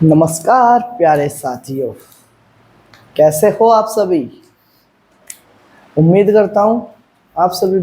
नमस्कार प्यारे साथियों, कैसे हो आप सभी। उम्मीद करता हूँ आप सभी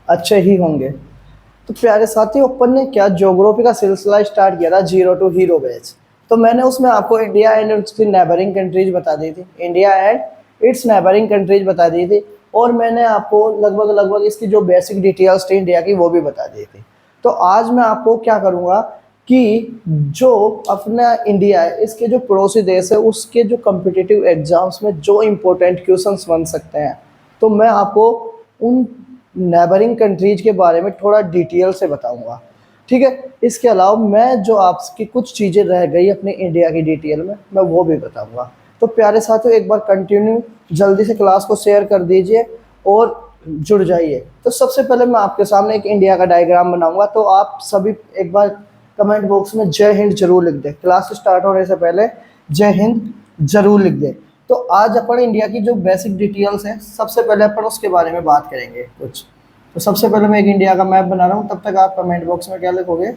अच्छे ही होंगे। तो प्यारे साथियों, अपन ने क्या ज्योग्राफी का सिलसिला स्टार्ट किया था, जीरो टू हीरो बैच। तो मैंने उसमें आपको इंडिया एंड उसकी नेबरिंग कंट्रीज बता दी थी, India and it's neighbouring countries बता दी थी। और मैंने आपको लगभग लगभग इसकी जो बेसिक डिटेल्स थी इंडिया की वो भी बता दी थी। तो आज मैं आपको क्या करूँगा कि जो अपना इंडिया है इसके जो पड़ोसी देश है उसके जो कम्पिटिटिव एग्जाम्स में जो इम्पोर्टेंट क्वेश्चंस बन सकते हैं, तो मैं आपको उन नेबरिंग कंट्रीज के बारे में थोड़ा डिटेल से बताऊंगा। ठीक है, इसके अलावा मैं जो आपकी कुछ चीज़ें रह गई अपने इंडिया की डिटेल में मैं वो भी बताऊंगा। तो प्यारे साथियों, एक बार कंटिन्यू जल्दी से क्लास को शेयर कर दीजिए और जुड़ जाइए। तो सबसे पहले मैं आपके सामने एक इंडिया का डायग्राम बनाऊंगा, तो आप सभी एक बार कमेंट बॉक्स में जय हिंद जरूर लिख दें। क्लास स्टार्ट होने से पहले जय हिंद जरूर लिख दें। तो आज अपन इंडिया की जो बेसिक डिटेल्स हैं सबसे पहले अपन उसके बारे में बात करेंगे कुछ। तो सबसे पहले मैं एक इंडिया का मैप बना रहा हूँ, तब तक आप कमेंट बॉक्स में क्या लिखोगे,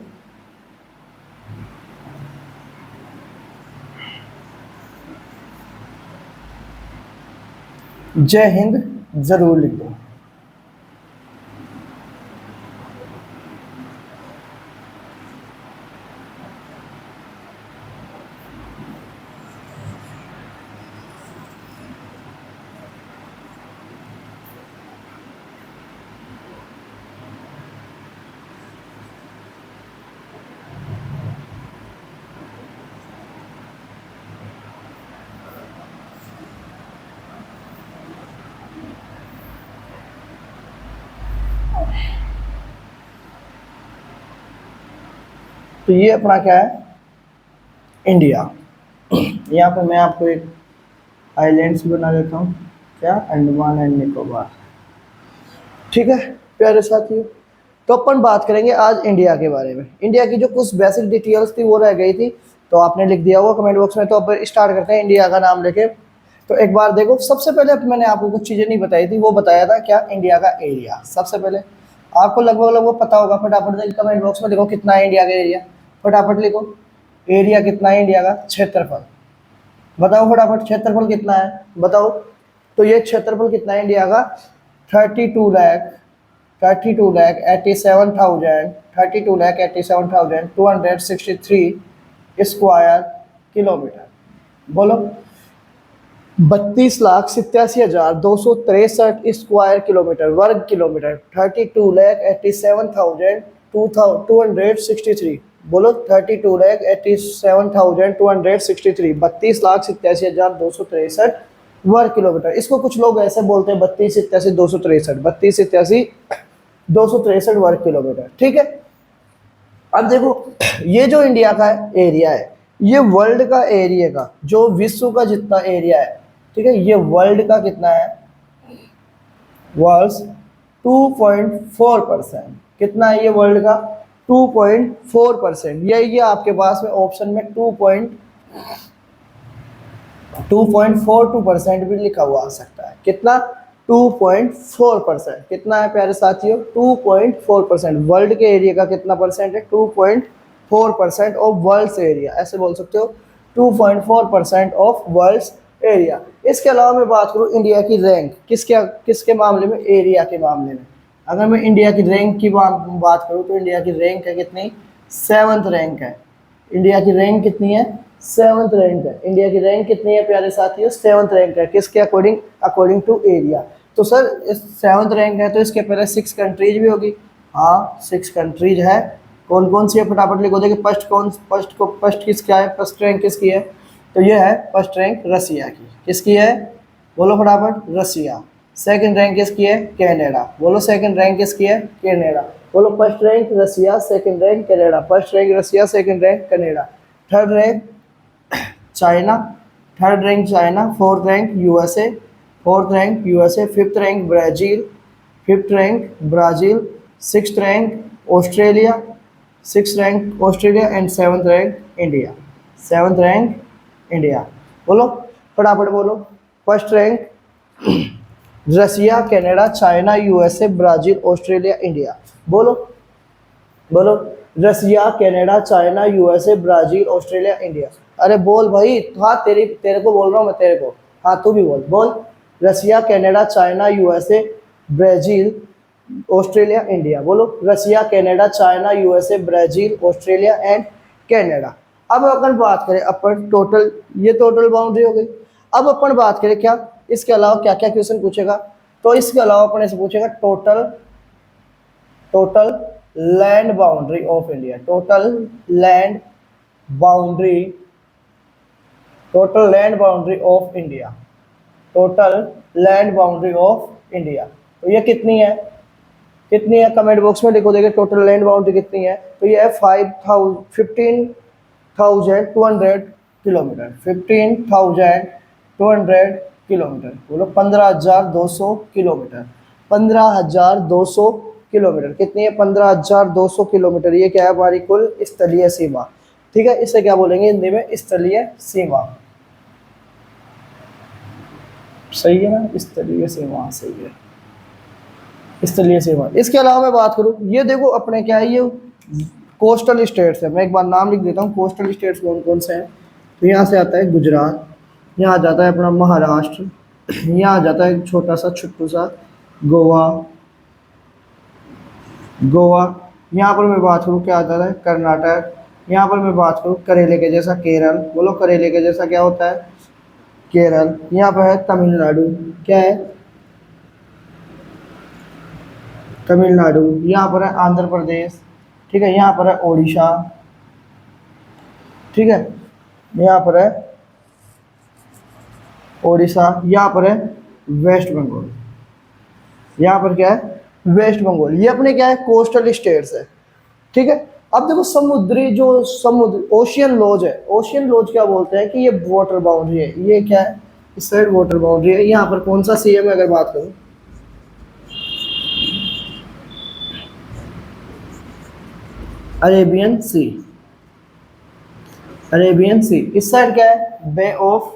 जय हिंद जरूर लिख दो। तो ये अपना क्या है, इंडिया। यहाँ पर मैं आपको एक आइलैंड्स बना देता हूँ, क्या, अंडमान एंड निकोबार। ठीक है प्यारे साथियों, तो अपन बात करेंगे आज इंडिया के बारे में। इंडिया की जो कुछ बेसिक डिटेल्स थी वो रह गई थी, तो आपने लिख दिया होगा कमेंट बॉक्स में। तो अब स्टार्ट करते हैं इंडिया का नाम लेके। तो एक बार देखो, सबसे पहले मैंने आपको कुछ चीज़ें नहीं बताई थी, वो बताया था क्या, इंडिया का एरिया। सबसे पहले आपको लगभग लगभग पता होगा, फटाफट देखो कमेंट बॉक्स में, देखो कितना है इंडिया का एरिया, फटाफट लिखो। एरिया कितना है इंडिया का, क्षेत्रफल बताओ फटाफट, क्षेत्रफल कितना है बताओ। तो ये क्षेत्रफल कितना है इंडिया का, 32,87,263 स्क्वायर किलोमीटर। बोलो, 32,87,263 स्क्वायर किलोमीटर, वर्ग किलोमीटर। 32,87,263। बोलो, 32,87,263, 32,87,263 वर्ग किलोमीटर। इसको कुछ लोग ऐसे बोलते हैं, 32,87,263, 32,87,263 वर्ग किलोमीटर। ठीक है, अब देखो, ये जो इंडिया का एरिया है, ये वर्ल्ड का एरिया का, जो विश्व का जितना एरिया है, ठीक है, ये वर्ल्ड का कितना है, वर्ल्ड 2.4%। कितना है ये वर्ल्ड का, 2.4%। ये आपके पास में ऑप्शन में 2.42% भी लिखा हुआ आ सकता है। कितना, 2.4%। कितना है प्यारे साथियों, 2.4%। वर्ल्ड के एरिया का कितना परसेंट है, 2.4% ऑफ वर्ल्ड एरिया, ऐसे बोल सकते हो, 2.4% ऑफ वर्ल्ड एरिया। इसके अलावा मैं बात करूँ इंडिया की रैंक, किसके किसके मामले में, एरिया के मामले में। अगर मैं इंडिया की रैंक की बात करूँ तो इंडिया की रैंक है कितनी, 7th रैंक है। इंडिया की रैंक कितनी है, 7th रैंक है। इंडिया की रैंक कितनी है प्यारे साथियों, 7th रैंक है। किसके अकॉर्डिंग, अकॉर्डिंग टू एरिया। तो सर 7th रैंक है तो इसके पहले 6 कंट्रीज भी होगी। हाँ, 6 कंट्रीज है। कौन कौन सी है फटाफट लिखो। देखिए फर्स्ट किसका है, फर्स्ट रैंक किसकी है, तो ये है फर्स्ट रैंक रसिया की। किसकी है, बोलो फटाफट, रसिया। सेकंड रैंक किसकी है, कनाडा। बोलो सेकंड रैंक किसकी है, कनाडा। बोलो, first rank Russia, second rank Canada. First rank Russia, second rank Canada. Third rank China, third rank China. Fourth rank USA, fourth rank USA. Fifth rank Brazil, fifth rank Brazil. Sixth rank Australia, six rank Australia. And seventh rank India, seventh rank India. बोलो फटाफट बोलो, first rank Russia, Canada, China, USA, Brazil, Australia, India. बोलो बोलो, Russia, Canada, China, USA, Brazil, Australia, India. अरे बोल भाई, हाँ तेरे को बोल रहा हूँ मैं तेरे को। हाँ तू भी बोल बोल। Russia, Canada, China, USA, Brazil, Australia, India. बोलो Russia, Canada, China, USA, Brazil, Australia and Canada. अब अपन बात करें अपन टोटल, ये टोटल बाउंड्री हो गई। अब अपन बात करें क्या इसके अलावा क्या क्या क्वेश्चन पूछेगा। तो इसके अलावा अपन से पूछेगा total total land boundary of India. Land boundary total land boundary of India. Total land boundary of India, तो ये कितनी है? कितनी है कमेंट बॉक्स में लिखो। देखिए टोटल लैंड बाउंड्री कितनी है, तो ये है 15,200 किलोमीटर। 15,200 किलोमीटर। बोलो 15,200 किलोमीटर। 15,200 किलोमीटर कितनी है? 15,200 किलोमीटर। ये क्या है? हमारी कुल स्थलीय सीमा। ठीक है, इसे क्या बोलेंगे हिंदी में? स्थलीय सीमा। सही है ना? स्थलीय सीमा सही है, स्थलीय सीमा। इसके अलावा मैं बात करूं, ये देखो अपने क्या है, ये कोस्टल स्टेट्स है। मैं एक बार नाम लिख देता हूँ कोस्टल स्टेट्स कौन कौन से हैं। तो यहाँ से आता है गुजरात, यहाँ आ जाता है अपना महाराष्ट्र, यहाँ आ जाता है छोटा सा छुट्टू सा गोवा। यहाँ पर मैं बात करूँ क्या आ जाता है? कर्नाटक। यहाँ पर मैं बात करूँ करेले के जैसा केरल। बोलो करेले के जैसा क्या होता है? केरल। यहाँ पर है तमिलनाडु। क्या है? तमिलनाडु। यहाँ पर है आंध्र प्रदेश। ठीक है, यहाँ पर है ओडिशा। ठीक है, यहाँ पर है ओडिशा। यहाँ पर है वेस्ट बंगाल। यहाँ पर क्या है? वेस्ट बंगाल। ये अपने क्या है? कोस्टल स्टेट्स है। ठीक है, अब देखो समुद्री जो समुद्र ओशियन लॉज है, ओशियन लॉज क्या बोलते हैं कि ये वाटर बाउंड्री है। ये क्या है? इस साइड वाटर बाउंड्री है। यहाँ पर कौन सा सी है? मैं अगर बात करूँ अरेबियन सी। अरेबियन सी। इस साइड क्या है? बे ऑफ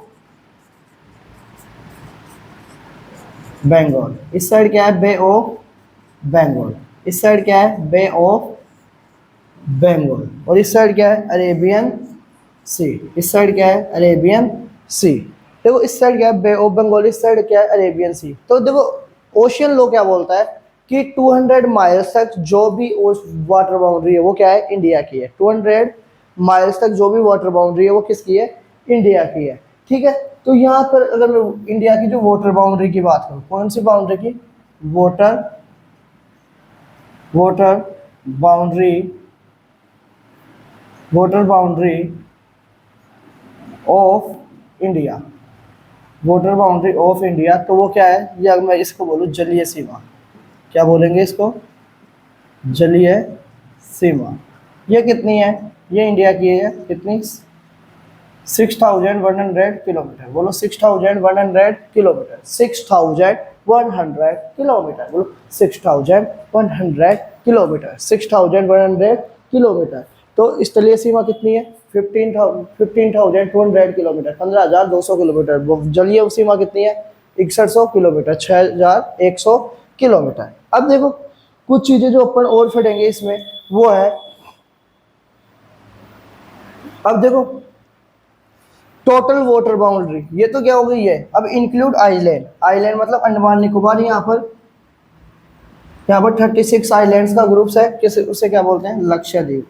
बंगाल। इस साइड क्या है? बे ऑफ बंगाल। इस साइड क्या है? बे ऑफ बंगाल। और इस साइड क्या है? अरेबियन सी। इस साइड क्या है? अरेबियन सी। देखो इस साइड क्या है? बे ऑफ बंगाल। इस साइड क्या है? अरेबियन सी। तो देखो ओशियन लो क्या बोलता है कि 200 माइल्स तक जो भी वाटर बाउंड्री है वो क्या है? इंडिया की है। 200 माइल्स तक जो भी वाटर बाउंड्री है वो किसकी है? इंडिया की है। ठीक है, तो यहाँ पर अगर मैं इंडिया की जो वाटर बाउंड्री की बात करूँ, कौन सी बाउंड्री की? Water water boundary water boundary of India. Water boundary of India, तो वो क्या है? या मैं इसको बोलूँ जलीय सीमा। क्या बोलेंगे इसको? जलीय सीमा। ये कितनी है? ये इंडिया की है। कितनी? 6,100 किलोमीटर। बोलो 6,100 किलोमीटर। 6,100 किलोमीटर। बोलो 6,100 किलोमीटर। 6,100 किलोमीटर। तो स्थलीय सीमा कितनी है? 15,200 किलोमीटर। 15,200 किलोमीटर। जलीय सीमा कितनी है? 6100 किलोमीटर। 6,100 किलोमीटर। अब देखो कुछ चीजें जो अपन और पढ़ेंगे इसमें वो है, अब देखो टोटल वाटर बाउंड्री। ये तो क्या हो गई है? अब इंक्लूड आइलैंड। आइलैंड मतलब अंडमान निकोबार। यहाँ पर 36 आइलैंड्स का ग्रुप्स है। किस उसे क्या बोलते हैं? लक्षद्वीप।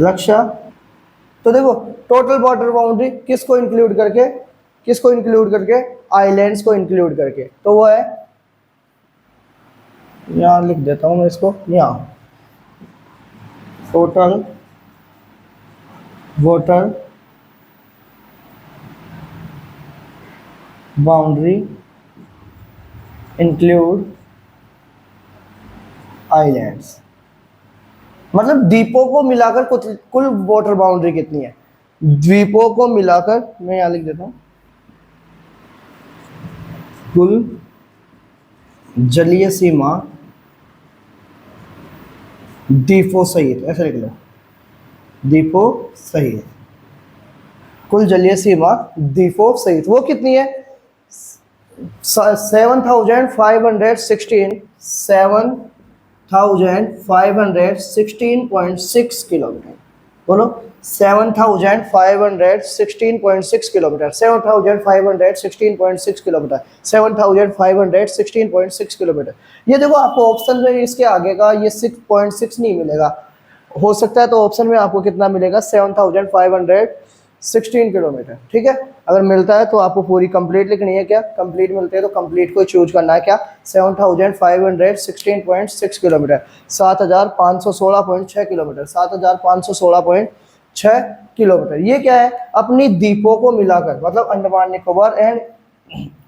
लक्षा। तो देखो टोटल वाटर बाउंड्री किसको इंक्लूड करके? आइलैंड्स को इंक्लूड करके। तो वो है, यहां लिख देता हूं मैं इसको, यहां total water boundary include islands. मतलब द्वीपों को मिलाकर कुल वाटर बाउंड्री कितनी है? द्वीपों को मिलाकर, मैं यहां लिख देता हूं, कुल जलीय सीमा द्वीपों सहित, ऐसे लिख लो, द्वीपों सहित, कुल जलीय सीमा द्वीपों सहित वो कितनी है? 7,516 7,516.6 किलोमीटर। बोलो 7,516.6 किलोमीटर, 7,516.6 किलोमीटर, 7,516.6 किलोमीटर। ये देखो आपको ऑप्शन में इसके आगे का ये 6.6 नहीं मिलेगा, हो सकता है तो ऑप्शन में आपको कितना मिलेगा 7,516 किलोमीटर। ठीक है, अगर मिलता है तो आपको पूरी कंप्लीट लिखनी है। क्या कंप्लीट मिलते हैं तो कंप्लीट को चूज करना है। क्या 7,516.6 किलोमीटर, 7,516.6 किलोमीटर, 7,516.6 किलोमीटर। ये क्या है, अपनी द्वीपों को मिलाकर, मतलब अंडमान निकोबार एंड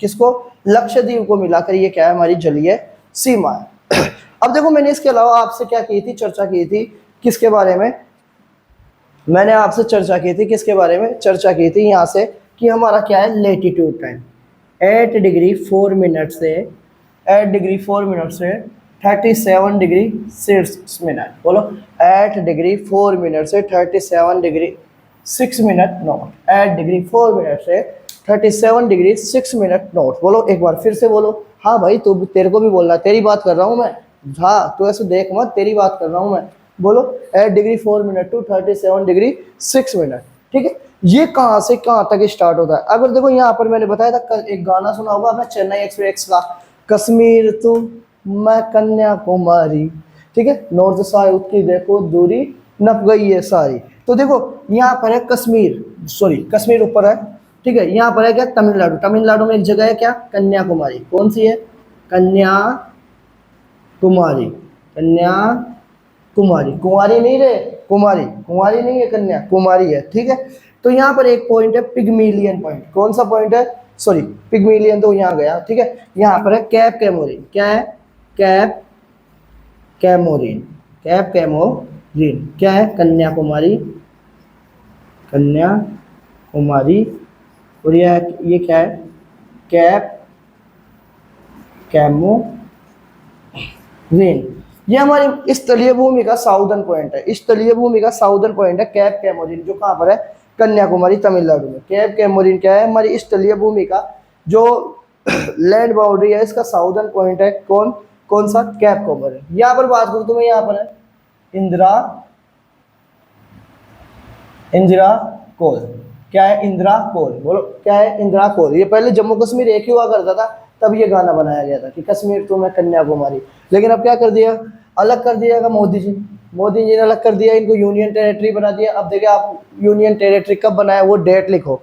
किसको, लक्षद्वीप को मिलाकर ये क्या है, हमारी जलीय सीमा है। अब देखो मैंने इसके अलावा आपसे क्या की थी, चर्चा की थी किसके बारे में, मैंने आपसे चर्चा की थी किसके बारे में, चर्चा की थी यहाँ से कि हमारा क्या है लेटीट्यूड टाइम 8 डिग्री 4 मिनट से 8 डिग्री 4 मिनट से 37 डिग्री 6 मिनट। बोलो 8 डिग्री 4 मिनट से 37 degree 6 minute not, 8 degree 4 minute से 37 डिग्री 6 मिनट नॉट। बोलो एक बार फिर से बोलो। हाँ भाई तू, तेरे को भी बोलना, तेरी बात कर रहा हूँ मैं। हाँ तू ऐसे देख मत, तेरी बात कर रहा हूँ मैं। बोलो 8 degree 4 minute to 37 degree 6 minute. ठीक है, ये कहाँ से कहाँ तक स्टार्ट होता है। अगर देखो यहाँ पर मैंने बताया था, एक गाना सुना होगा आपने चेन्नई एक्सप्रेस का, कश्मीर तू मैं कन्याकुमारी। ठीक है, नॉर्थ साउथ की देखो दूरी नप गई है सारी। तो देखो यहाँ पर है कश्मीर, सॉरी कश्मीर ऊपर है। ठीक है, यहाँ पर है क्या तमिलनाडु, तमिलनाडु में एक जगह है क्या कन्याकुमारी, कौन सी है कन्याकुमारी, कन्याकुमारी, कुमारी नहीं रे, कुमारी, कुमारी नहीं है, कन्या कुमारी है। ठीक है, तो यहाँ पर एक पॉइंट है पिग्मिलियन पॉइंट, कौन सा पॉइंट है, सॉरी पिग्मिलियन तो यहाँ गया। ठीक है, यहाँ पर है कैप कैमोरिन, क्या है कैप कैमोरिन, कैप कैमोरिन क्या है कन्याकुमारी, कन्याकुमारी। और ये क्या है कैप कैमोरिन, ये हमारी स्थलीय भूमि का साउदर्न पॉइंट है, स्थलीय भूमि का साउदर्न पॉइंट है कैप कैमोरिन, जो कहाँ पर है कन्याकुमारी तमिलनाडु में। कैप कैमोरिन क्या है हमारी स्थलीय भूमि का जो लैंड बाउंड्री है, इसका साउदर्न पॉइंट है कौन कौन सा कैप कैमोरिन। यहाँ पर बात करूँ तो मैं, यहाँ पर है इंदिरा कोल, क्या है इंदिरा कोल। बोलो क्या है इंदिरा कोल। ये पहले जम्मू कश्मीर एक ही हुआ करता था, तब ये गाना बनाया गया था कि कश्मीर तो मैं कन्याकुमारी। लेकिन अब क्या कर दिया, अलग कर दिया मोदी जी, मोदी जी ने अलग कर दिया, इनको यूनियन टेरिटरी बना दिया। अब देखिए आप यूनियन टेरिटरी कब बनाया वो डेट लिखो।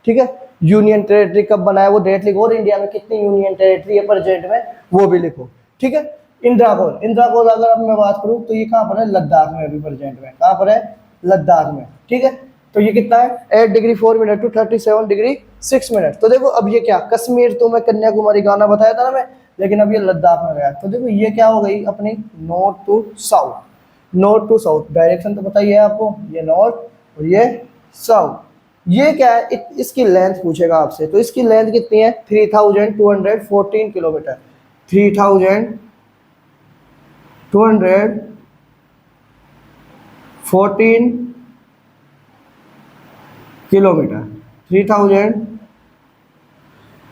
ठीक है, यूनियन टेरिटरी कब बनाया वो डेट लिखो, और इंडिया में कितनी यूनियन टेरिटरी है प्रेजेंट में वो भी लिखो। ठीक है, इंदिरा कोल, इंदिरा कोल अगर अब मैं बात करूँ तो ये कहाँ पर है लद्दाख में, अभी प्रेजेंट में कहाँ पर है लद्दाख में। ठीक है, तो ये कितना है 8 degree 4 minute to 37 degree 6 minute. तो देखो अब ये क्या कश्मीर तो मैं कन्याकुमारी गाना बताया था ना मैं, लेकिन अब ये लद्दाख में गया। तो देखो ये क्या हो गई अपनी north to south, north to south direction तो पता ही है आपको, ये नॉर्थ और ये साउथ। ये क्या है इसकी लेंथ पूछेगा आपसे, तो इसकी लेंथ कितनी है 3214 kilometre, 3214 kilometre, 3214 kilometre,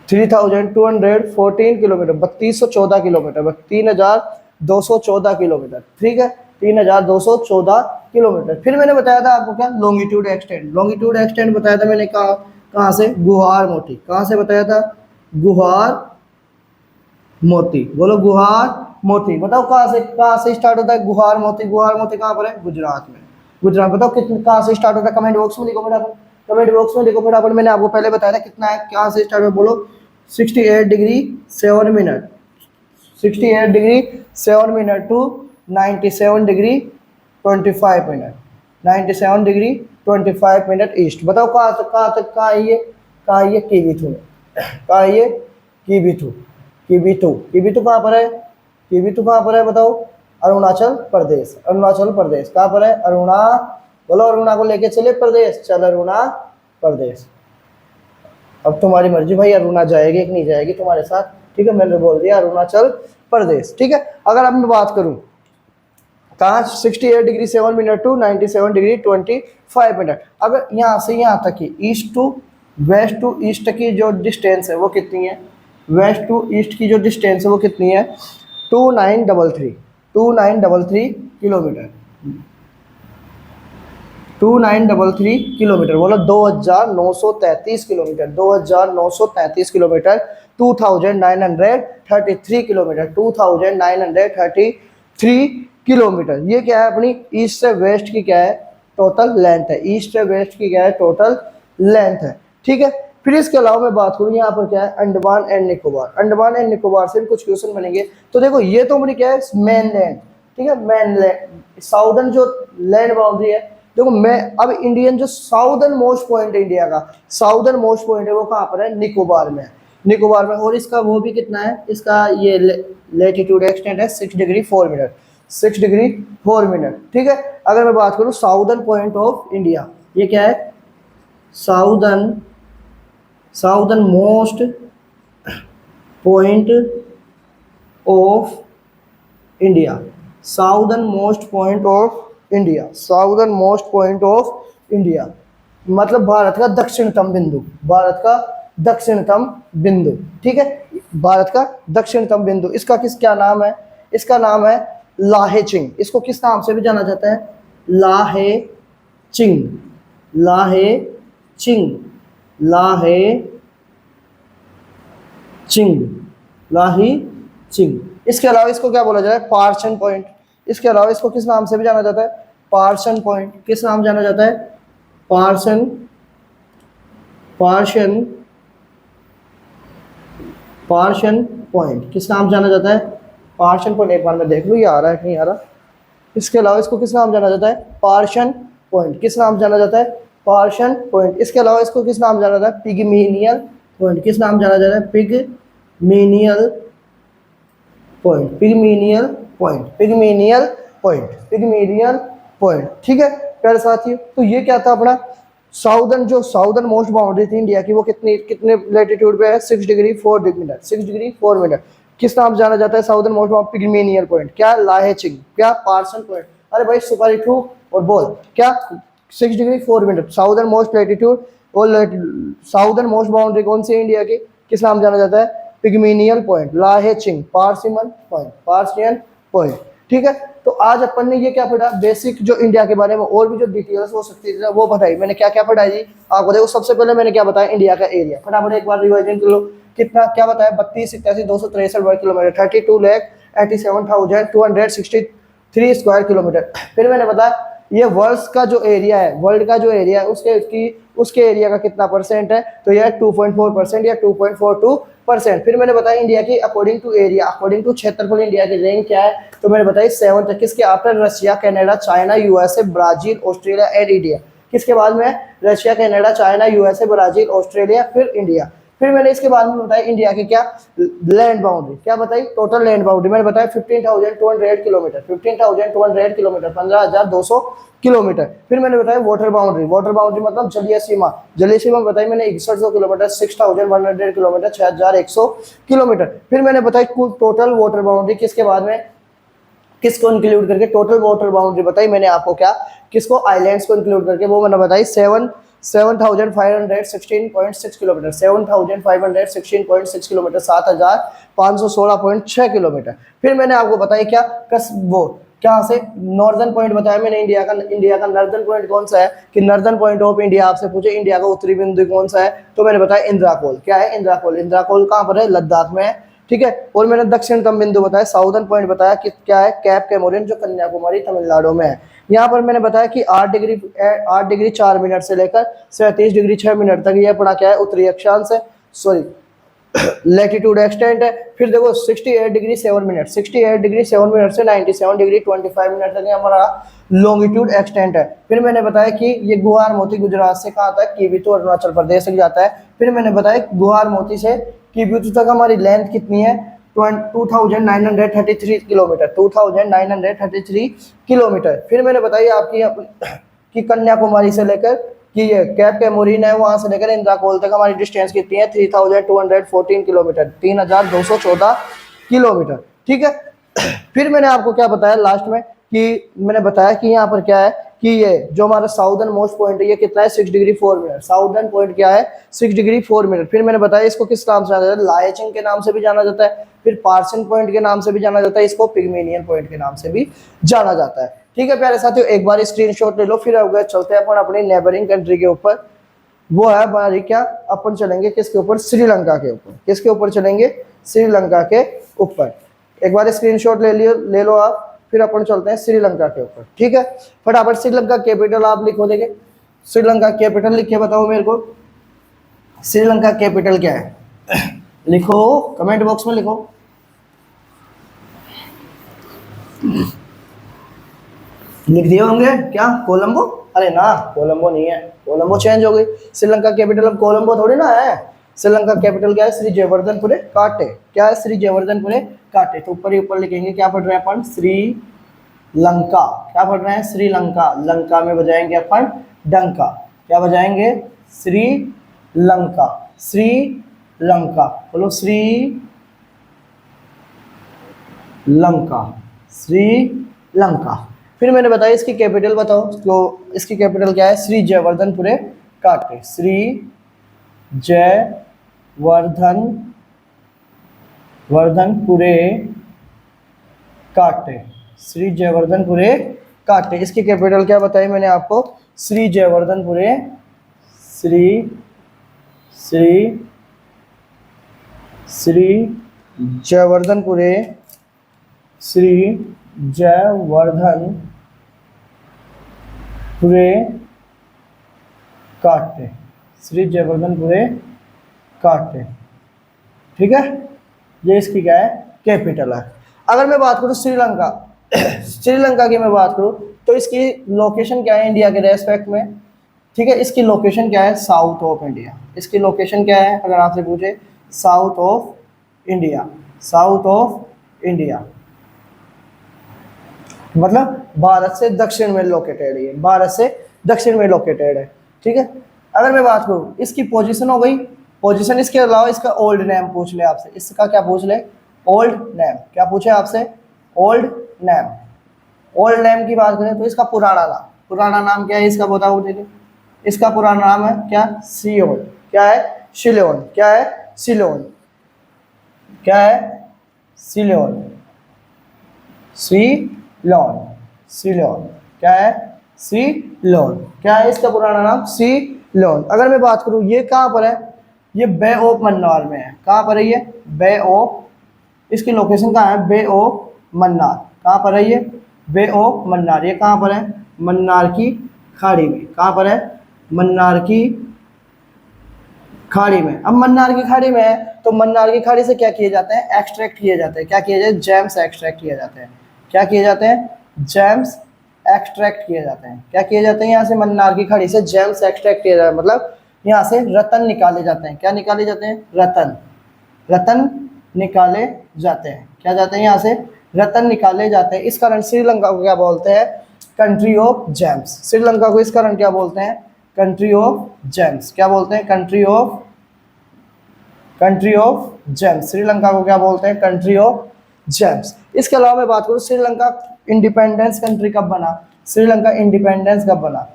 3214 kilometre, 3214 kilometre. ठीक है, 3214 किलोमीटर। फिर मैंने बताया था आपको क्या लॉन्गिट्यूड एक्सटेंड, लॉन्गिट्यूड एक्सटेंड बताया था मैंने कहाँ से गुहार मोती, कहाँ से बताया था गुहार मोती। बोलो गुहार मोती, बताओ कहाँ से स्टार्ट होता है गुहार मोती। गुहार मोती कहाँ पर है गुजरात में, गुजरात। बताओ कितने कहाँ से स्टार्ट होता है, कमेंट बॉक्स में लिखो फटाफट, कमेंट बॉक्स में लिखो फटाफट। मैंने आपको पहले बताया था कितना है, कहाँ से स्टार्ट है बोलो 68 degree 7 minute, 68 degree 7 minute to 97 degree 25 minute, 97 degree 25 minute east. बताओ कहाँ तक कहाँ है ये, कहाँ है ये कीबीथू में, कहाँ है ये कीबीथू, कीबीथू, कीबीथू कहाँ पर है, कीबीथू कहाँ पर है बताओ अरुणाचल प्रदेश, अरुणाचल प्रदेश कहाँ पर है अरुणा, बोलो अरुणा को लेके चले प्रदेश, चल अरुणा प्रदेश। अब तुम्हारी मर्जी भाई अरुणा जाएगी कि नहीं जाएगी तुम्हारे साथ। ठीक है, मैंने बोल दिया अरुणाचल प्रदेश। ठीक है, अगर अब मैं बात करूं कहाँ 68 degree 7 minute to 97 degree 25 minute, अगर यहाँ से यहाँ तक की ईस्ट टू ईस्ट की जो डिस्टेंस है वो कितनी है, वेस्ट टू ईस्ट की जो डिस्टेंस है वो कितनी है 2933, 2933 किलोमीटर, 2933 किलोमीटर, बोलो 2933 किलोमीटर, 2933 किलोमीटर, 2933 किलोमीटर, 2933 किलोमीटर। ये क्या है अपनी ईस्ट से वेस्ट की क्या है टोटल लेंथ है, ईस्ट से वेस्ट की क्या है टोटल लेंथ है, ठीक है। फिर इसके अलावा मैं बात करूँ यहाँ पर क्या है अंडमान एंड निकोबार, अंडमान एंड निकोबार से भी कुछ क्वेश्चन बनेंगे। तो देखो ये तो अपनी क्या है मेन लैंड, ठीक है, मेन लैंड, साउदर्न जो लैंड बाउंड्री है। देखो मैं अब इंडियन जो साउदर्न मोस्ट पॉइंट है इंडिया का, साउदर्न मोस्ट पॉइंट है वो कहाँ पर है, निकोबार में, निकोबार में। और इसका वो भी कितना है, इसका ये लेटीट्यूड एक्सटेंट है 6 डिग्री 4 मिनट, 6 डिग्री 4 मिनट, ठीक है। अगर मैं बात करूँ साउदर्न पॉइंट ऑफ इंडिया, ये क्या है southern, southern most point of India, southern most point of India, southern most point of India, मतलब भारत का दक्षिणतम बिंदु, भारत का दक्षिणतम बिंदु, ठीक है, भारत का दक्षिणतम बिंदु। इसका क्या नाम है, इसका नाम है लाहेचिंग। इसको किस नाम से भी जाना जाता है, लाहेचिंग, लाहेचिंग, लाहेचिंग, लाहेचिंग। इसके अलावा इसको क्या बोला जाता है पार्शन पॉइंट। इसके अलावा इसको किस नाम से भी जाना जाता है पार्शन पॉइंट, किस नाम जाना जाता है पार्शन, पार्शन, पार्शन पॉइंट, किस नाम जाना जाता है पार्शन पॉइंट। एक बार मैं देख लूँ ये आ रहा है कि नहीं आ रहा। इसके अलावा इसको किस नाम जाना जाता है पार्शन पॉइंट, किस नाम जाना जाता है पार्शन पॉइंट। इसके अलावा इसको किस नाम जाना जाता है पिगमेनियल पॉइंट, किस नाम जाना जाता है पिगमेनियल पॉइंट, पिगमेनियल पॉइंट, पिगमेनियल पॉइंट, पिगमेनियल पॉइंट, ठीक है प्यारे साथियों। तो ये क्या था अपना साउदर्न, जो साउदर्न मोस्ट बाउंड्री थी इंडिया की वो कितने कितने लेटीट्यूड पे है 6 डिग्री 4 मिनट, 6 डिग्री 4 मिनट। किस नाम जाना जाता है साउदर्न मोस्ट पिगमेनियल पॉइंट, क्या लाहेचिंग, क्या पार्सन पॉइंट। अरे भाई सुपारी ठू और बोल क्या 6 degree 4 minute southern most latitude और साउदर्न मोस्ट बाउंड्री कौन सी है इंडिया की, किस नाम जाना जाता है पिगमेनियल पॉइंट, लाहेचिंग, पार्सिमन पॉइंट, पार्सियन पॉइंट, ठीक है। तो आज अपन ने ये क्या पढ़ा बेसिक जो इंडिया के बारे में और भी जो डिटेल्स हो सकती है वो बताई। मैंने क्या क्या पढ़ाई जी आपको, देखो सबसे पहले मैंने क्या बताया इंडिया का एरिया, फटाफट एक बार रिवाइजन कर लो। कितना क्या बताया 32,87,263 वर्ग किलोमीटर, 32,87,263 स्क्वायर किलोमीटर। फिर मैंने बताया ये वर्ल्ड का जो एरिया है, वर्ल्ड का जो एरिया है उसके एरिया का कितना परसेंट है, तो यह 2.4% या 2.42%। फिर मैंने बताया इंडिया की according to area, according to क्षेत्रफल इंडिया की रैंक क्या है, तो मैंने बताया 7th, किसके after Russia, Canada, China, USA, Brazil, Australia and India. किसके बाद में Russia, Canada, China, USA, Brazil, Australia, फिर इंडिया। फिर मैंने इसके बाद में बताया इंडिया की क्या लैंड बाउंड्री, क्या बताई टोटल लैंड बाउंड्री मैंने बताया 15,200 किलोमीटर, 15,200 किलोमीटर, 15,200 किलोमीटर। फिर मैंने बताया वाटर बाउंड्री, वाटर बाउंड्री मतलब जलीय सीमा, जलीय सीमा बताई मैंने 6100 किलोमीटर, 6,100 किलोमीटर, 6,100 किलोमीटर। फिर मैंने बताई टोटल वाटर बाउंड्री किसके बाद में किसको इंक्लूड करके, टोटल वाटर बाउंड्री बताई मैंने आपको क्या, किसको आइलैंड्स को इंक्लूड करके, वो मैंने बताई 7,516.6 किलोमीटर, 7,516.6 किलोमीटर, 7,516.6 किलोमीटर। फिर मैंने आपको बताया क्या वो क्या से नॉर्दर्न पॉइंट बताया मैंने इंडिया का नॉर्दर्न पॉइंट कौन सा है, कि नॉर्दर्न पॉइंट ऑफ इंडिया आपसे पूछे इंडिया का उत्तरी बिंदु कौन सा है, तो मैंने बताया इंद्राकोल। क्या है इंद्राकोल, इंद्राकोल कहाँ पर है लद्दाख में है, ठीक है। और मैंने दक्षिणतम बिंदु बताया, साउदर्न पॉइंट बताया कि क्या है कैप कैमोरिन जो कन्याकुमारी तमिलनाडु में है। यहाँ पर मैंने बताया कि 8 डिग्री 4 मिनट से लेकर 37 डिग्री 6 मिनट तक यह पड़ा क्या है उत्तरी अक्षांश है, सॉरी लैटिट्यूड एक्सटेंट है। फिर देखो 68 डिग्री 7 मिनट, 68 डिग्री 7 मिनट से 97 डिग्री 25 मिनट तक हमारा लॉन्गिट्यूड एक्सटेंट है। फिर मैंने बताया कि ये गुहार मोती गुजरात से कहाँ आता है कीवितु अरुणाचल प्रदेश तक जाता है। फिर मैंने बताया गुहार मोती से कीवितु तक हमारी लेंथ कितनी है 2933 किलोमीटर, 2933 किलोमीटर। फिर मैंने बताया आपकी कि कन्याकुमारी से लेकर कि ये कैप कैमोरिन है वहां से लेकर इंद्राकोल तक हमारी डिस्टेंस कितनी है 3214 किलोमीटर, 3214 किलोमीटर, ठीक है। फिर मैंने आपको क्या बताया लास्ट में कि मैंने बताया कि यहाँ पर क्या है कि ये जो हमारा साउदर्न मोस्ट पॉइंट है ये कितना है 6 डिग्री 4 मिनट। साउदर्न पॉइंट क्या है 6 डिग्री 4 मिनट। फिर मैंने बताया इसको किस नाम से जाना जाता है, लाइचिंग के नाम से भी जाना जाता है, फिर पार्सन पॉइंट के नाम से भी जाना जाता है, इसको पिग्मेलियन पॉइंट के नाम से भी जाना जाता है। ठीक है प्यारे साथियों, एक बार स्क्रीनशॉट ले लो। फिर अगर चलते हैं अपन अपनी नेबरिंग कंट्री के ऊपर, वो है हमारी क्या, अपन चलेंगे किसके ऊपर, श्रीलंका के ऊपर। किसके ऊपर चलेंगे, श्रीलंका के ऊपर। एक बार स्क्रीनशॉट ले लो आप, फिर अपन चलते हैं श्रीलंका के ऊपर। ठीक है, फटाफट श्रीलंका कैपिटल आप लिखो, देखे श्रीलंका कैपिटल लिख के बताओ मेरे को, श्रीलंका कैपिटल क्या है लिखो, कमेंट बॉक्स में लिखो। लिख दिए होंगे क्या, कोलंबो? अरे ना, कोलंबो नहीं है, कोलंबो चेंज हो गई। श्रीलंका कैपिटल अब कोलंबो थोड़ी ना है। श्रीलंका कैपिटल क्या है, श्री जयवर्धनपुरे काटे। क्या है, श्री जयवर्धनपुरे काटे। तो ऊपर ही ऊपर लिखेंगे, क्या पढ़ रहे हैं अपन, श्रीलंका। क्या पढ़ रहे हैं, श्रीलंका। लंका में बजाएंगे अपन डंका। क्या बजाएंगे, श्रीलंका। श्रीलंका बोलो, श्रीलंका, श्रीलंका। फिर मैंने बताया इसकी कैपिटल बताओ, तो इसकी कैपिटल क्या है, श्री जयवर्धनपुरे काटे। श्री जयवर्धनपुरे काटे। श्री जयवर्धनपुरे काटे, इसकी कैपिटल क्या बताई मैंने आपको, श्री जयवर्धनपुरे। श्री जयवर्धनपुरे, श्री जयवर्धनपुरे काटे। श्री जयवर्धनपुरे काटे। ठीक है, ये इसकी क्या है, कैपिटल है। अगर मैं बात करूँ श्रीलंका श्रीलंका की मैं बात करूँ तो इसकी लोकेशन क्या है इंडिया के रेस्पेक्ट में। ठीक है, इसकी लोकेशन क्या है, साउथ ऑफ इंडिया। इसकी लोकेशन क्या है, अगर आपसे पूछे, south of India. South of India मतलब भारत से दक्षिण में लोकेटेड है, भारत से दक्षिण में लोकेटेड है। ठीक है, अगर मैं बात करूँ इसकी पोजीशन हो गई, पोजीशन। इसके अलावा इसका ओल्ड नेम पूछ ले आपसे, इसका क्या पूछ ले, ओल्ड नेम। क्या पूछे आपसे, ओल्ड नेम। ओल्ड नेम की बात करें तो इसका पुराना नाम, पुराना नाम क्या है इसका बताओ मुझे। इसका पुराना नाम है क्या, सियोन। क्या है, सिलोन। क्या है, सिलोन। क्या है, सिलोन। सिलोन, सिलोन। क्या है, सिलोन। क्या है इसका पुराना नाम, सिलोन। अगर मैं बात करूँ ये कहाँ पर है, ये बे ऑफ मन्नार में है। कहाँ पर है ये, बे ऑफ, इसकी लोकेशन कहाँ है, बे ऑफ मन्नार। कहाँ पर है ये, बे ऑफ मन्नार। ये कहाँ पर है, मन्नार की खाड़ी में। कहाँ पर है, मन्नार की खाड़ी में। अब मन्नार की खाड़ी में है तो मन्नार की खाड़ी से क्या किए जाते हैं, एक्सट्रैक्ट किए जाते हैं। क्या किए जाते हैं, जेम्स एक्सट्रैक्ट किए जाते हैं। क्या किए जाते हैं, जेम्स एक्सट्रैक्ट किए जाते हैं। क्या किए जाते हैं, यहाँ से मन्नार की खाड़ी से जेम्स एक्सट्रैक्ट किए जाते हैं, मतलब यहाँ से रतन निकाले जाते हैं। क्या निकाले जाते हैं, रतन। रतन निकाले जाते हैं। क्या जाते हैं, यहाँ से रतन निकाले जाते हैं। इस कारण श्रीलंका को क्या बोलते हैं, कंट्री ऑफ जेम्स। श्रीलंका को इस कारण क्या बोलते हैं, कंट्री ऑफ जेम्स। क्या बोलते हैं, कंट्री ऑफ जेम्स। श्रीलंका को क्या बोलते हैं, कंट्री ऑफ जेम्स। इसके अलावा मैं बात करूँ श्रीलंका इंडिपेंडेंस कंट्री कब बना, श्रीलंका इंडिपेंडेंस कब बना,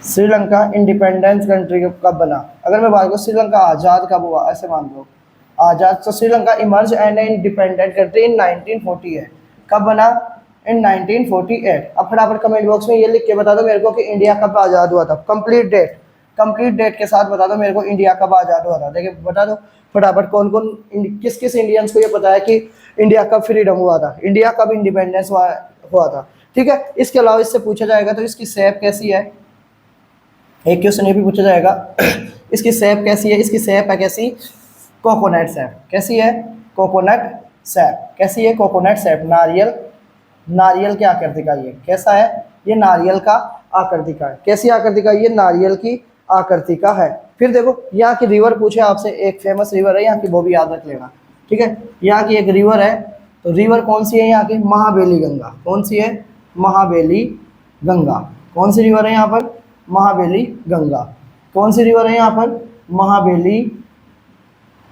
श्रीलंका इंडिपेंडेंस कंट्री कब बना। अगर मैं बात करूँ श्रीलंका आज़ाद कब हुआ, ऐसे मान लो आज़ाद। तो Sri Lanka emerge and independent country in 1948। कब बना, इन 1948। अब फटाफट कमेंट बॉक्स में ये लिख के बता दो मेरे को कि इंडिया कब आज़ाद हुआ था। कंप्लीट डेट के साथ बता दो मेरे को इंडिया कब आज़ाद हुआ था। देखिए बता दो फटाफट, कौन कौन किस किस इंडियंस को ये पता है कि इंडिया कब फ्रीडम हुआ था, इंडिया कब इंडिपेंडेंस हुआ था। ठीक है, इसके अलावा इससे पूछा जाएगा तो इसकी शेप कैसी है, एक क्वेश्चन ये भी पूछा जाएगा इसकी शेप कैसी है। इसकी शेप है कैसी, कोकोनट शेप। कैसी है, कोकोनट शेप। कैसी है, कोकोनट शेप। नारियल की आकृति का ये कैसा है, ये नारियल का आकृति का है। कैसी आकृति का, ये नारियल की आकृति का है। फिर देखो यहाँ की रिवर पूछे आपसे, एक फेमस रिवर है यहाँ की, वो भी याद रख लेना। ठीक है, यहाँ की एक रिवर है, तो रिवर कौन सी है यहाँ की, महाबेली गंगा। कौन सी है, महाबेली गंगा। कौन सी रिवर है यहाँ पर, महाबेली गंगा। कौन सी रिवर है यहाँ पर, महाबेली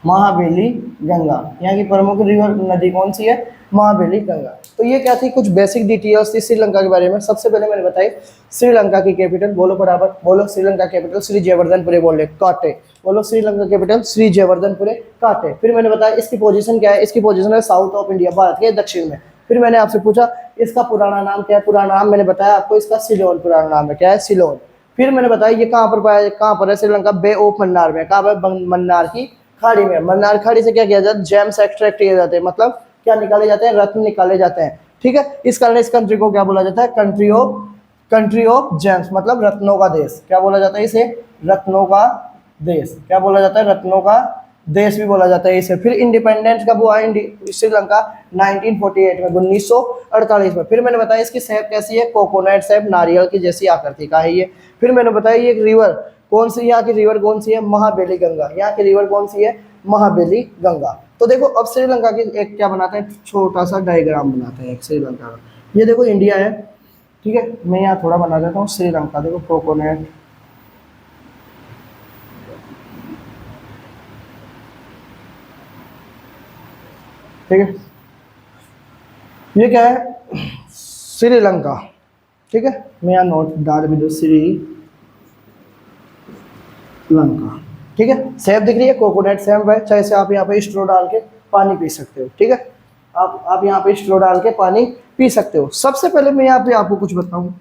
गंगा। यहाँ की प्रमुख रिवर नदी कौन सी है, महाबेली गंगा। तो ये क्या थी, कुछ बेसिक डिटेल्स थी श्रीलंका के बारे में। सबसे पहले मैंने बताई श्रीलंका की कैपिटल, बोलो बराबर, बोलो श्रीलंका कैपिटल श्री जयवर्धनपुरे, बोले काटे, बोलो श्रीलंका कैपिटल श्री जयवर्धनपुरे काटे। फिर मैंने बताया इसकी पोजीशन क्या है, इसकी पोजीशन है साउथ ऑफ इंडिया, भारत के दक्षिण में। फिर मैंने आपसे पूछा इसका पुराना नाम क्या है, पुराना नाम मैंने बताया आपको इसका सिलोन पुराना नाम है, क्या है, सिलोन। फिर मैंने बताया ये कहाँ पर पाया, कहाँ पर है श्रीलंका, बे ऑफ मन्नार में, कहाँ पर, मन्नार की खाड़ी में। मन्नार खाड़ी से क्या किया जाता है, जेम्स एक्सट्रैक्ट किए जाते हैं, मतलब क्या निकाले जाते हैं, रत्न निकाले जाते हैं, ठीक है। इस कारण इस कंट्री को क्या बोला जाता है, कंट्री ऑफ जेम्स, मतलब रत्नों का देश। क्या बोला जाता है इसे, रत्नों का देश। क्या बोला जाता है, रत्नों का देश भी बोला जाता है इसे। फिर इंडिपेंडेंस कब हुआ श्रीलंका, 1948 में, 1948 में। फिर मैंने बताया इसकी शेप कैसी है, कोकोनट शेप, नारियल की जैसी आकृति का है ये। फिर मैंने बताया ये रिवर कौन सी, यहाँ की रिवर कौन सी है, महाबेली गंगा, यहाँ की रिवर कौन सी है, महाबेली गंगा। तो देखो अब श्रीलंका की एक क्या बनाते हैं, छोटा सा डायग्राम बनाते हैं एक श्रीलंका का। ये देखो इंडिया है, ठीक है, मैं यहाँ थोड़ा बना देता हूँ श्रीलंका। देखो कोकोनट, ठीक है, ये क्या है, श्रीलंका, ठीक है। मैं यहाँ नोट डाल भी दो, श्रीलंका, ठीक है। सेब दिख रही है, कोकोनट सेब है, चाहे से आप यहाँ पे स्ट्रो डाल के पानी पी सकते हो, ठीक है। आप यहाँ पे स्ट्रो डाल के पानी पी सकते हो। सबसे पहले मैं यहाँ पे आपको कुछ बताऊँ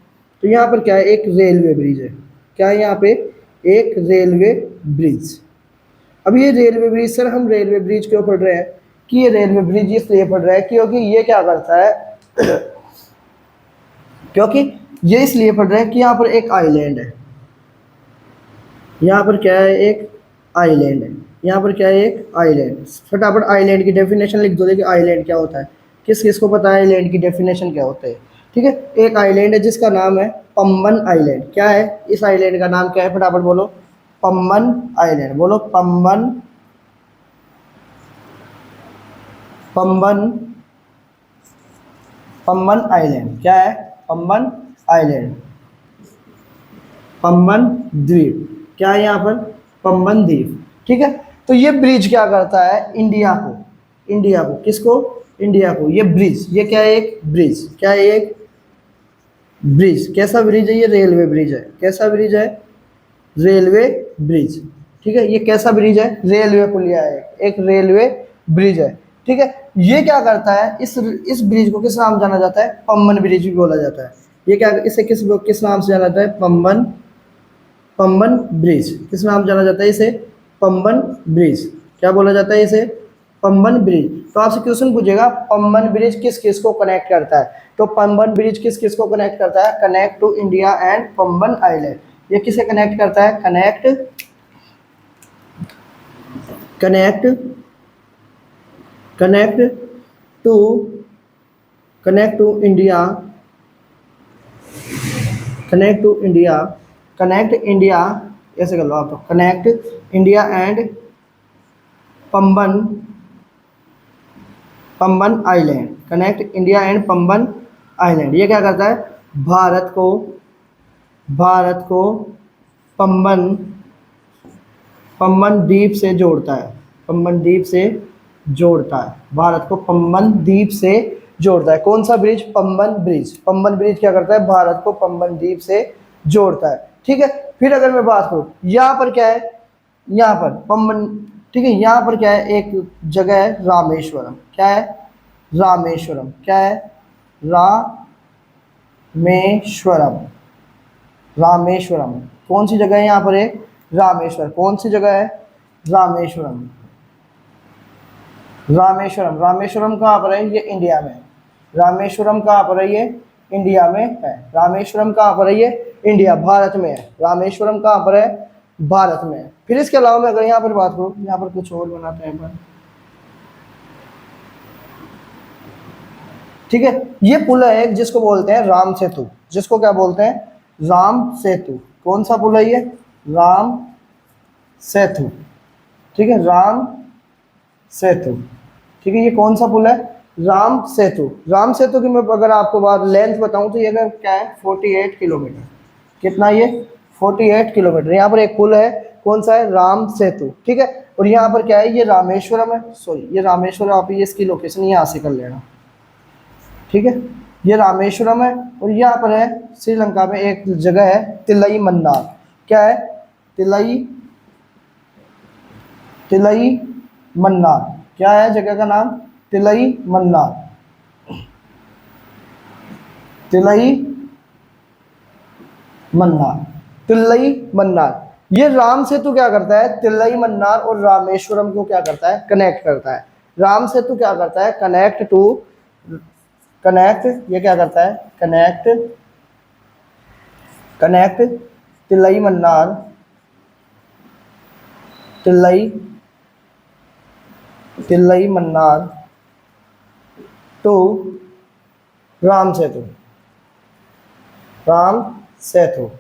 तो यहाँ पर क्या है, एक रेलवे ब्रिज है। क्या है यहाँ पे, एक रेलवे ब्रिज। अब ये रेलवे ब्रिज, सर हम रेलवे ब्रिज क्यों पढ़ रहे हैं कि ये रेलवे ब्रिज इसलिए पढ़ रहे हैं क्योंकि ये क्या करता है क्योंकि ये इसलिए पढ़ रहे हैं कि यहाँ पर एक आइलैंड है, यहाँ पर क्या है, एक आइलैंड है, यहाँ पर क्या है, एक आइलैंड। फटाफट आइलैंड की डेफिनेशन लिख दो, देखिए आइलैंड क्या होता है, किस किस को पता है आइलैंड की डेफिनेशन क्या होता है, ठीक है। एक आइलैंड है जिसका नाम है पम्बन आइलैंड। क्या है, इस आइलैंड का नाम क्या है, फटाफट बोलो, पम्बन आइलैंड, बोलो पम्बन, पम्बन, पम्बन आइलैंड। क्या है, पम्बन आइलैंड, पम्बन द्वीप। क्या है यहाँ पर, पम्बन द्वीप, ठीक है। तो ये ब्रिज क्या करता है, इंडिया को किसको, इंडिया को, ये ब्रिज, ये क्या है, एक ब्रिज। क्या है, एक ब्रिज। कैसा ब्रिज है, ये रेलवे ब्रिज है। कैसा ब्रिज है, रेलवे ब्रिज, ठीक है। ये कैसा ब्रिज है, रेलवे पुलिया है, एक रेलवे ब्रिज है, ठीक है। ये क्या करता है, इस ब्रिज को किस नाम जाना जाता है, पम्बन ब्रिज भी बोला जाता है। ये क्या, इसे किस नाम से जाना जाता है, पम्बन ब्रिज। किस नाम जाना जाता है इसे, पम्बन ब्रिज। क्या बोला जाता है इसे, पम्बन ब्रिज। तो आपसे क्वेश्चन पूछेगा पम्बन ब्रिज किस किस को कनेक्ट करता है, तो पम्बन ब्रिज किस किस को कनेक्ट करता है, connect to India and Pamban island. ये किसे कनेक्ट करता है, connect to India, connect India, ऐसे कर लो आप, connect India and Pamban island, connect India and Pamban island. ये क्या करता है, भारत को पम्बन द्वीप से जोड़ता है, भारत को पम्बन द्वीप से जोड़ता है। कौन सा ब्रिज, पम्बन ब्रिज क्या करता है, भारत को पम्बन द्वीप से जोड़ता है, ठीक है। फिर अगर मैं बात करूँ, यहाँ पर क्या है, यहाँ पर पम्बन, ठीक है, यहाँ पर क्या है, एक जगह है रामेश्वरम। क्या है, रामेश्वरम। क्या है, रामेश्वरम। कौन सी जगह है यहाँ पर, एक रामेश्वर। कौन सी जगह है, रामेश्वरम। रामेश्वरम कहाँ पर है, ये इंडिया में। रामेश्वरम कहाँ पर है, ये इंडिया में है। रामेश्वरम कहाँ पर है, ये इंडिया, भारत में है। रामेश्वरम कहाँ पर है, भारत में है। फिर इसके अलावा मैं अगर यहाँ पर बात करूँ, यहाँ पर कुछ और बनाते हैं अपन, ठीक है। ये पुल है एक जिसको बोलते हैं राम सेतु, जिसको क्या बोलते हैं, राम सेतु। कौन सा पुल है ये, राम सेतु, ठीक है, राम सेतु, ठीक है। ये कौन सा पुल है, राम सेतु की मैं अगर आपको बात लेंथ बताऊं तो ये क्या है, 48 किलोमीटर। कितना, ये 48 किलोमीटर। यहाँ पर एक पुल है, कौन सा है, राम सेतु, ठीक है। और यहाँ पर क्या है, ये रामेश्वरम है, सॉरी ये रामेश्वरम, आप ये इसकी लोकेशन यहाँ से कर लेना, ठीक है, ये रामेश्वरम है। और यहाँ पर है श्रीलंका में एक जगह है तिलई मन्नार। क्या है? तिलई तिलई मन्नार। क्या है जगह का नाम? तिलई मन्नार। तिलई मन्नार, तिलई मन्नार। ये राम सेतु क्या करता है? तिलई मन्नार और रामेश्वरम को क्या करता है? कनेक्ट करता है। राम सेतु क्या करता है? कनेक्ट, ये क्या करता है? Connect Tilai Mannar, Tilai Mannar to Ram Setu. राम सेतु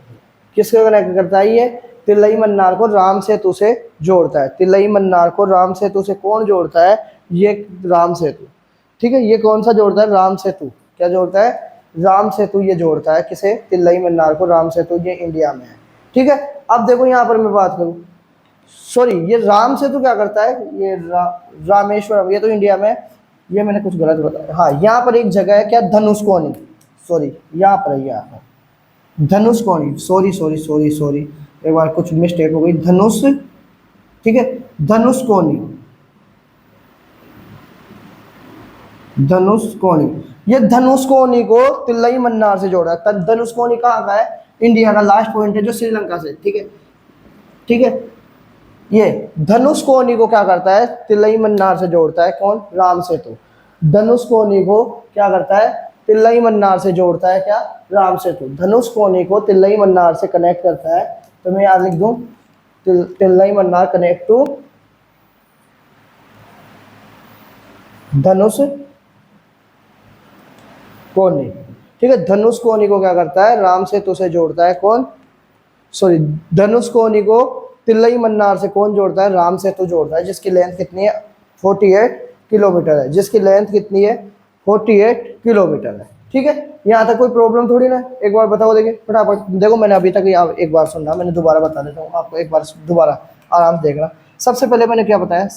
किसको कनेक्ट करता है? ये तिलई मन्नार को राम सेतु से जोड़ता है। तिलई मन्नार को राम सेतु से कौन जोड़ता है? ये राम सेतु। ठीक है, ये कौन सा जोड़ता है? राम सेतु। क्या जोड़ता है? राम सेतु ये जोड़ता है। किसे? तिलई मन्नार को राम सेतु। ये इंडिया में है। ठीक है, अब देखो यहाँ पर मैं बात करूँ, सॉरी, ये राम सेतु क्या करता है? ये रामेश्वरम, ये तो इंडिया में है। ये मैंने कुछ गलत बताया। हाँ, यहाँ पर एक जगह है, क्या? धनुषकोनी। सॉरी, यहाँ पर है, यहाँ पर धनुषकोनी। सॉरी, एक बार कुछ मिस्टेक हो गई। ठीक है, धनुषकोनी। ये धनुषकोनी को तिलई मन्नार से जोड़ा है। धनुषकोनी कहाँ का है? इंडिया का लास्ट पॉइंट है जो श्रीलंका से। ठीक है, ये धनुषकोनी को क्या करता है? तिलई मन्नार से जोड़ता है। कौन? राम सेतु। धनुषकोनी को क्या करता है? तिलई मन्नार से जोड़ता है। क्या? राम सेतु। धनुषकोनी को तिलई मन्नार से कनेक्ट करता है। तो मैं यहाँ लिख दूं, तिलई मन्नार कनेक्ट टू धनुषकोनी। ठीक है, धनुषकोनी को क्या करता है? राम सेतु से जोड़ता है। कौन? सॉरी, धनुषकोनी को तिलई मन्नार से कौन जोड़ता है? राम सेतु जोड़ता है, जिसकी लेंथ कितनी है? 48 किलोमीटर है। जिसकी लेंथ कितनी है? 48 किलोमीटर है। ठीक है, यहाँ तक कोई प्रॉब्लम थोड़ी ना। एक बार बताओ, देखिए फटाफट। देखो, मैंने अभी तक एक बार सुनना, मैंने दोबारा बता देता हूँ आपको। एक बार दोबारा आराम से देखना। सबसे पहले मैंने क्या बताया?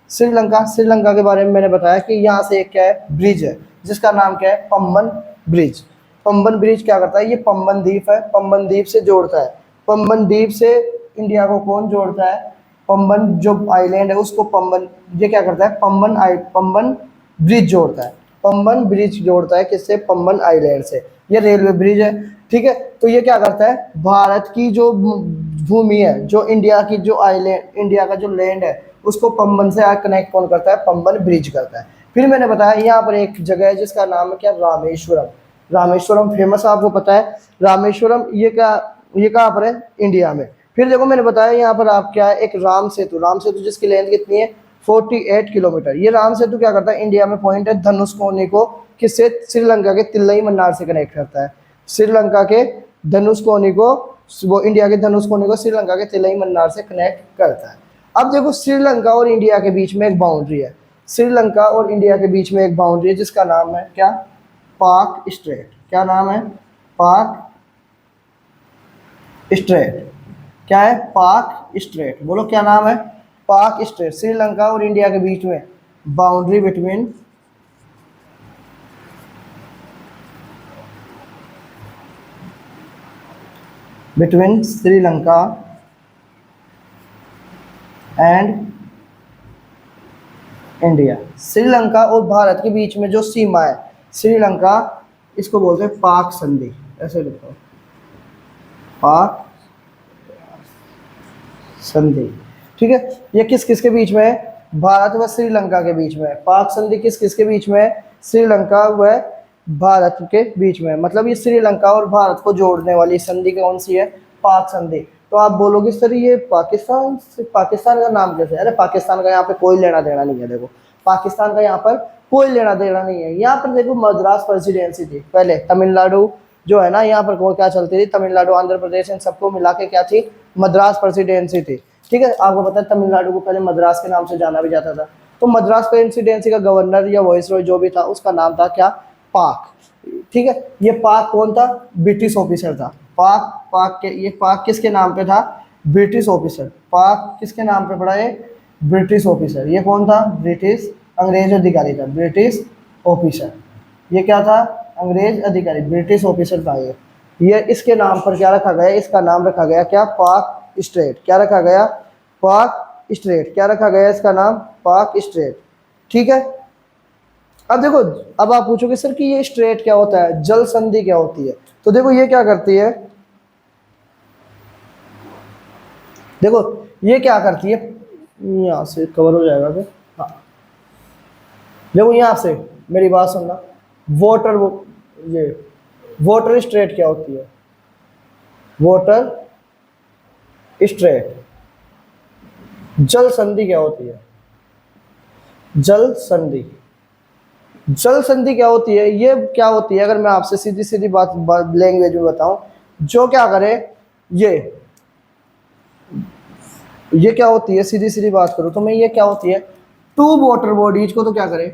श्रीलंका के बारे में मैंने बताया कि यहाँ से एक क्या है? ब्रिज है, जिसका नाम क्या है? पम्बन ब्रिज। पम्बन ब्रिज क्या करता है? ये पम्बन द्वीप है, पम्बन द्वीप से जोड़ता है। पम्बन द्वीप से इंडिया को कौन जोड़ता है? पम्बन जो आइलैंड है उसको पम्बन, ये क्या करता है? पम्बन ब्रिज जोड़ता है। पम्बन ब्रिज जोड़ता है किससे? पम्बन आइलैंड से। ये रेलवे ब्रिज है। ठीक है, तो ये क्या करता है? भारत की जो भूमि है, जो इंडिया की जो आइलैंड, इंडिया का जो लैंड है, उसको पम्बन से कनेक्ट कौन करता है? पम्बन ब्रिज करता है। फिर मैंने बताया यहाँ पर एक जगह है जिसका नाम है क्या? रामेश्वरम। रामेश्वरम फेमस आपको पता है। रामेश्वरम ये कहाँ पर है? इंडिया में। फिर देखो, मैंने बताया यहाँ पर आप क्या है? एक राम सेतु जिसकी लेंथ कितनी है? 48 किलोमीटर। ये राम सेतु क्या करता है? इंडिया में पॉइंट है। धनुषकोनी को किससे? श्रीलंका के तिलई मन्नार से कनेक्ट करता है। श्रीलंका के धनुषकोनी को, वो इंडिया के धनुषकोनी को श्रीलंका के तिलई मन्नार से कनेक्ट करता है। अब देखो, श्रीलंका और इंडिया के बीच में एक बाउंड्री है। श्रीलंका और इंडिया के बीच में एक बाउंड्री है जिसका नाम है क्या? पाक स्ट्रेट। क्या नाम है? पाक स्ट्रेट। क्या है? पाक स्ट्रेट। बोलो, क्या नाम है? पाक स्ट्रेट। श्रीलंका और इंडिया के बीच में boundary between Sri Lanka and India. Sri Lanka और भारत के बीच में जो सीमा है श्रीलंका, इसको बोलते हैं पाक संधि। ऐसे लिखो, पाक संधि। ठीक है, ये किस किस के बीच में है? भारत व श्रीलंका के बीच में है। पाक संधि किस किस के बीच में है? श्रीलंका व भारत के बीच में। मतलब ये श्रीलंका और भारत को जोड़ने वाली संधि कौन सी है? पाक संधि। तो आप बोलोगे सर ये पाकिस्तान का नाम कैसे? अरे पाकिस्तान का यहाँ पे कोई लेना देना नहीं है। देखो, पाकिस्तान का यहाँ पर कोई लेना देना नहीं है। यहाँ पर देखो, मद्रास प्रेसिडेंसी थी पहले। तमिलनाडु जो है ना, यहाँ पर क्या चलती थी? तमिलनाडु, आंध्र प्रदेश, इन सबको मिला के क्या थी? मद्रास प्रेसिडेंसी थी। ठीक है, आपको पता है तमिलनाडु को पहले मद्रास के नाम से जाना भी जाता था। तो मद्रास प्रेसिडेंसी का गवर्नर या वाइसरॉय जो भी था, उसका नाम था क्या? पाक। ठीक है, ये पाक कौन था? ब्रिटिश ऑफिसर था। ये पाक किसके नाम पे था? British officer. पाक किसके नाम पे पड़ा? ये ब्रिटिश ऑफिसर। ये कौन था? ब्रिटिश अंग्रेज अधिकारी था, ब्रिटिश ऑफिसर। ये क्या था, अंग्रेज अधिकारी, ब्रिटिश ऑफिसर था ये इसके नाम पर क्या रखा गया, इसका नाम रखा गया क्या, पाक स्ट्रेट। क्या रखा गया, पाक स्ट्रेट। क्या रखा गया इसका नाम, पाक स्ट्रेट। ठीक है। अब देखो, अब आप पूछोगे सर कि ये स्ट्रेट क्या होता है, जल संधि क्या होती है। तो देखो ये क्या करती है, देखो ये क्या करती है, यहाँ से कवर हो जाएगा क्या, हाँ। देखो यहाँ से मेरी बात सुनना, वाटर, ये वाटर स्ट्रेट क्या होती है, वाटर स्ट्रेट। जल संधि क्या होती है, जल संधि। जल संधि क्या होती है, ये क्या होती है, अगर मैं आपसे सीधी सीधी बात लैंग्वेज में बताऊं, जो क्या करे, ये क्या होती है, सीधी सीधी बात करूं तो मैं, ये क्या होती है, टू वाटर बॉडीज को तो क्या करे,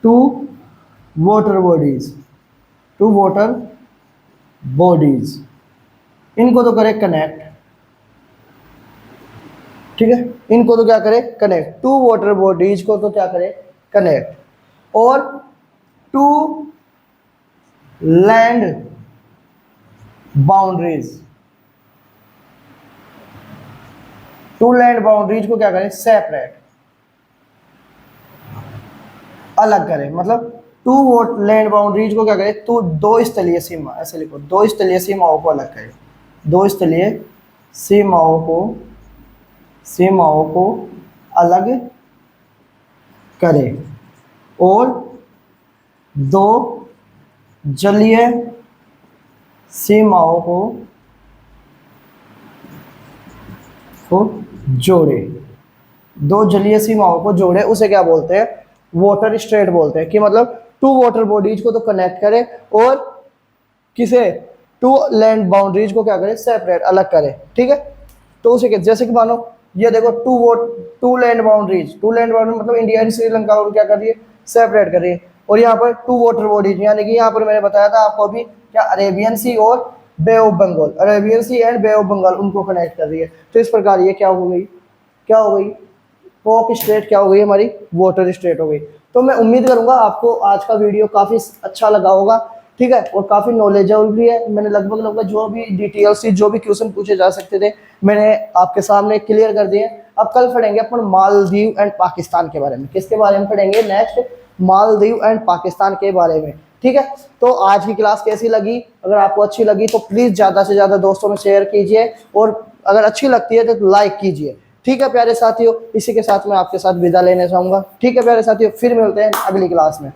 two water bodies, two water bodies, इनको तो करे कनेक्ट। ठीक है, इनको तो क्या करे, कनेक्ट। टू वाटर बॉडीज को तो क्या करे, कनेक्ट। और two land boundaries, two land boundaries को क्या करें, सेपरेट, अलग करें। मतलब टू लैंड बाउंड्रीज को क्या करें, तो दो स्थलीय सीमा, ऐसे लिखो, दो स्थलीय सीमाओं को अलग करें, दो स्थलीय सीमाओं को अलग करें। और दो जलीय सीमाओं को जोड़े, दो जलीय सीमाओं को जोड़े, उसे क्या बोलते हैं, वाटर स्ट्रेट बोलते हैं। कि मतलब टू वाटर बॉडीज को तो कनेक्ट करे, और किसे, टू लैंड बाउंड्रीज को क्या करे, सेपरेट, अलग करे। ठीक है। तो उसे जैसे कि मानो ये देखो, two land boundaries, two land boundary मतलब इंडिया एंड श्रीलंका को क्या कर रही है, सेपरेट कर रही है। और यहाँ पर टू वाटर बॉडीज, यानी कि यहाँ पर मैंने बताया था आपको अभी, क्या अरेबियन सी और Bay of Bengal, Arabian Sea and Bay of Bengal, उनको कनेक्ट कर रही है। तो इस प्रकार ये क्या हो गई, क्या हो गई, पॉक स्टेट क्या हो गई, हमारी वाटर स्टेट हो गई। तो मैं उम्मीद करूंगा आपको आज का वीडियो काफ़ी अच्छा लगा होगा। ठीक है, और काफ़ी नॉलेजेबल भी है। मैंने लगभग जो भी डिटेल्स थी, जो भी क्वेश्चन पूछे जा सकते थे, मैंने आपके सामने क्लियर कर दिए। अब कल पढ़ेंगे अपन मालदीव एंड पाकिस्तान के बारे में। किसके बारे में पढ़ेंगे नेक्स्ट, मालदीव एंड पाकिस्तान के बारे में। ठीक है, तो आज की क्लास कैसी लगी, अगर आपको अच्छी लगी तो प्लीज़ ज़्यादा से ज़्यादा दोस्तों में शेयर कीजिए, और अगर अच्छी लगती है तो लाइक कीजिए। ठीक है प्यारे साथियों, इसी के साथ मैं आपके साथ विदा लेने चाहूँगा। ठीक है प्यारे साथियों, फिर मिलते हैं अगली क्लास में।